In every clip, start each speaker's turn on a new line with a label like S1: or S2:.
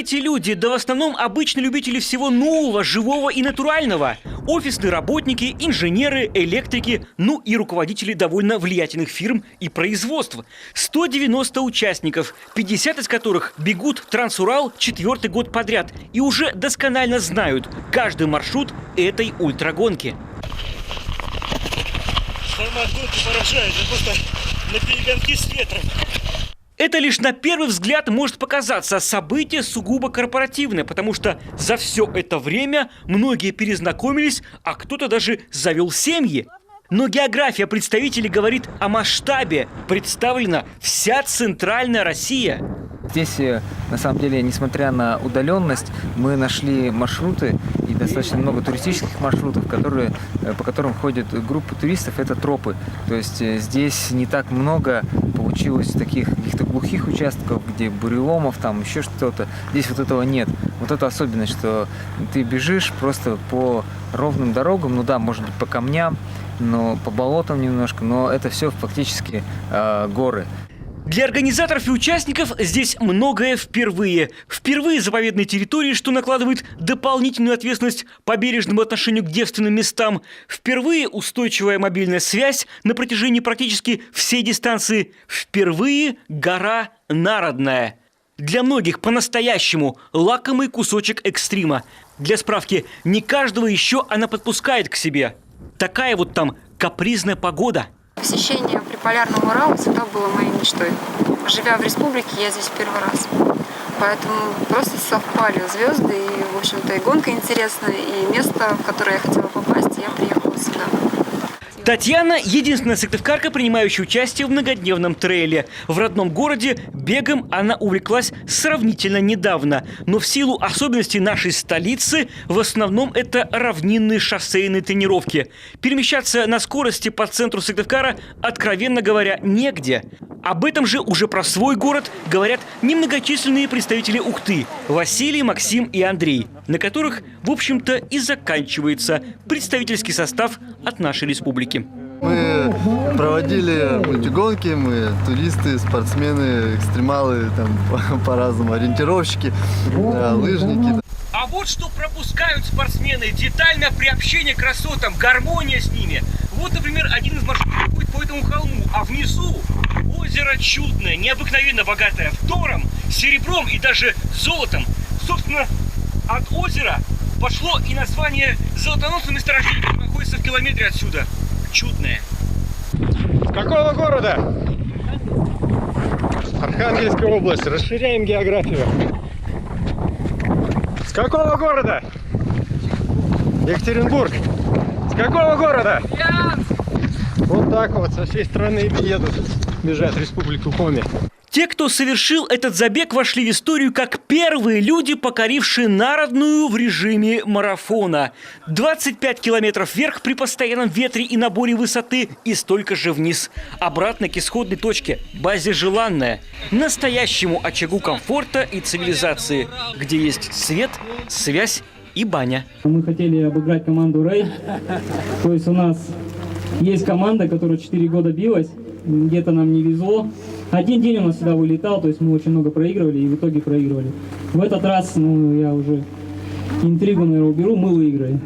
S1: эти люди? Да в основном обычные любители всего нового, живого и натурального. Офисные работники, инженеры, электрики, ну и руководители довольно влиятельных фирм и производств. 190 участников, 50 из которых бегут Трансурал 4-й год подряд и уже досконально знают каждый маршрут этой ультрагонки.
S2: Формат гонки поражает, это просто на перегонки с ветром.
S1: Это лишь на первый взгляд может показаться событие сугубо корпоративное, потому что за все это время многие перезнакомились, а кто-то даже завел семьи. Но география представителей говорит о масштабе. Представлена вся центральная Россия.
S3: Здесь, на самом деле, несмотря на удаленность, мы нашли маршруты и достаточно много туристических маршрутов, по которым ходят группы туристов, это тропы. То есть здесь не так много получилось таких каких-то глухих участков, где буреломов, там еще что-то. Здесь вот этого нет. Вот это особенность, что ты бежишь просто по ровным дорогам, ну да, может быть, по камням, но по болотам немножко, но это все фактически горы.
S1: Для организаторов и участников здесь многое впервые. Впервые заповедные территории, что накладывает дополнительную ответственность по бережному отношению к девственным местам. Впервые устойчивая мобильная связь на протяжении практически всей дистанции. Впервые гора Народная. Для многих по-настоящему лакомый кусочек экстрима. Для справки, не каждого еще она подпускает к себе. Такая вот там капризная погода.
S4: Посещение приполярного Урала всегда было моей мечтой. Живя в республике, я здесь первый раз. Поэтому просто совпали звезды, и, в общем-то, и гонка интересная, и место, в которое я хотела попасть, я приехала сюда.
S1: Татьяна – единственная сыктывкарка, принимающая участие в многодневном трейле. В родном городе бегом она увлеклась сравнительно недавно. Но в силу особенностей нашей столицы в основном это равнинные шоссейные тренировки. Перемещаться на скорости по центру Сыктывкара, откровенно говоря, негде. Об этом же уже про свой город говорят немногочисленные представители Ухты – Василий, Максим и Андрей, на которых, в общем-то, и заканчивается представительский состав от нашей республики.
S5: Мы проводили мультигонки, мы туристы, спортсмены, экстремалы, там по-разному, ориентировщики, лыжники.
S1: А вот что пропускают спортсмены: детальное приобщение к красотам, гармония с ними. Вот, например, один из маршрутов будет по этому холму, а внизу озеро чудное, необыкновенно богатое фтором, серебром и даже золотом. Собственно, от озера пошло и название золотоносного месторождения, которое находится в километре отсюда. Чудное.
S2: С какого города? Архангельская область. Расширяем географию. С какого города? Екатеринбург. С какого города? Вот так вот со всей страны едут, бежать в Республику Коми.
S1: Те, кто совершил этот забег, вошли в историю как первые люди, покорившие Народную в режиме марафона. 25 километров вверх при постоянном ветре и наборе высоты, и столько же вниз. Обратно к исходной точке, базе «Желанная», настоящему очагу комфорта и цивилизации, где есть свет, связь и баня.
S6: Мы хотели обыграть команду «Рэй». То есть у нас есть команда, которая 4 года билась, где-то нам не везло. Один день у нас сюда вылетал, то есть мы очень много проигрывали и в итоге проигрывали. В этот раз, я уже интригу, наверное, уберу, мы выиграли.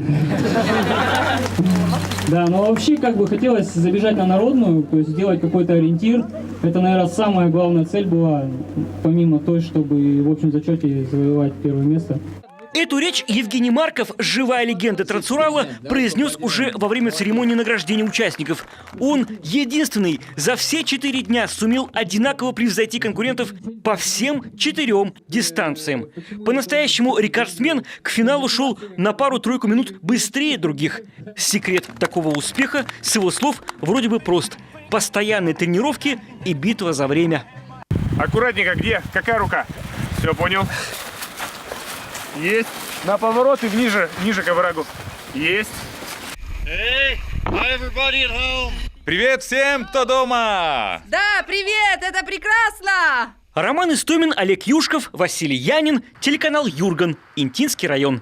S6: Да, но вообще хотелось забежать на Народную, то есть сделать какой-то ориентир. Это, наверное, самая главная цель была, помимо той, чтобы в общем зачете завоевать первое место.
S1: Эту речь Евгений Марков, живая легенда Трансурала, произнес уже во время церемонии награждения участников. Он единственный за все 4 дня сумел одинаково превзойти конкурентов по всем 4 дистанциям. По-настоящему рекордсмен к финалу шел на пару-тройку минут быстрее других. Секрет такого успеха, с его слов, вроде бы прост. Постоянные тренировки и битва за время.
S2: Аккуратненько, где? Какая рука? Все, понял. Есть. На повороты ниже к оврагу. Есть.
S7: Hey, everybody at home.
S8: Привет всем, кто дома!
S9: Да, привет, это прекрасно!
S1: Роман Истомин, Олег Юшков, Василий Янин, телеканал Юрган, Интинский район.